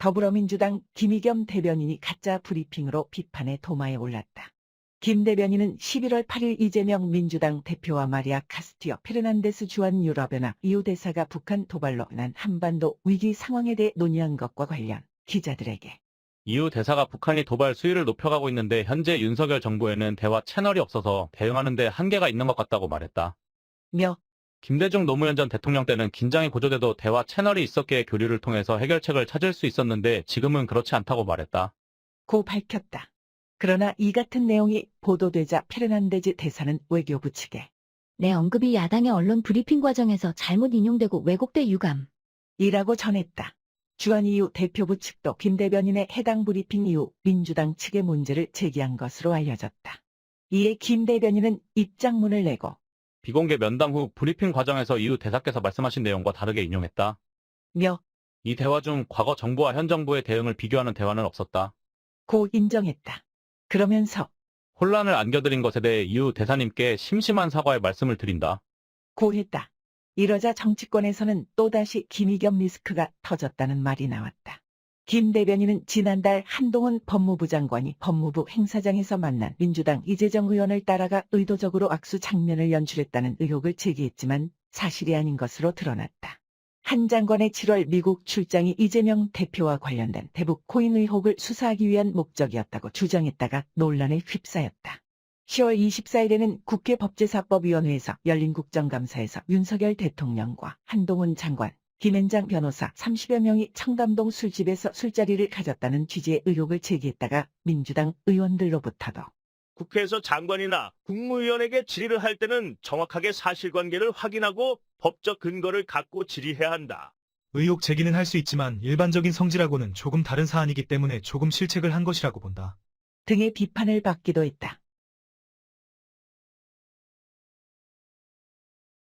더불어민주당 김의겸 대변인이 가짜 브리핑으로 비판의 도마에 올랐다. 김 대변인은 11월 8일 이재명 민주당 대표와 마리아 카스티어 페르난데스 주한 유럽연합 이후 대사가 북한 도발로 난 한반도 위기 상황에 대해 논의한 것과 관련 기자들에게 이후 대사가 북한이 도발 수위를 높여가고 있는데 현재 윤석열 정부에는 대화 채널이 없어서 대응하는 데 한계가 있는 것 같다고 말했다. 며 김대중 노무현 전 대통령 때는 긴장이 고조돼도 대화 채널이 있었기에 교류를 통해서 해결책을 찾을 수 있었는데 지금은 그렇지 않다고 말했다. 고 밝혔다. 그러나 이 같은 내용이 보도되자 페르난데즈 대사는 외교부 측에 내 언급이 야당의 언론 브리핑 과정에서 잘못 인용되고 왜곡돼 유감. 이라고 전했다. 주한 이후 대표부 측도 김 대변인의 해당 브리핑 이후 민주당 측의 문제를 제기한 것으로 알려졌다. 이에 김 대변인은 입장문을 내고 비공개 면담 후 브리핑 과정에서 이후 대사께서 말씀하신 내용과 다르게 인용했다. 며 이 대화 중 과거 정부와 현 정부의 대응을 비교하는 대화는 없었다. 고 인정했다. 그러면서 혼란을 안겨드린 것에 대해 이후 대사님께 심심한 사과의 말씀을 드린다. 고 했다. 이러자 정치권에서는 또다시 김의겸 리스크가 터졌다는 말이 나왔다. 김 대변인은 지난달 한동훈 법무부 장관이 법무부 행사장에서 만난 민주당 이재정 의원을 따라가 의도적으로 악수 장면을 연출했다는 의혹을 제기했지만 사실이 아닌 것으로 드러났다. 한 장관의 7월 미국 출장이 이재명 대표와 관련된 대북 코인 의혹을 수사하기 위한 목적이었다고 주장했다가 논란에 휩싸였다. 10월 24일에는 국회 법제사법위원회에서 열린 국정감사에서 윤석열 대통령과 한동훈 장관, 김앤장 변호사 30여 명이 청담동 술집에서 술자리를 가졌다는 취지의 의혹을 제기했다가 민주당 의원들로부터도 국회에서 장관이나 국무위원에게 질의를 할 때는 정확하게 사실관계를 확인하고 법적 근거를 갖고 질의해야 한다. 의혹 제기는 할 수 있지만 일반적인 성질하고는 조금 다른 사안이기 때문에 조금 실책을 한 것이라고 본다. 등의 비판을 받기도 했다.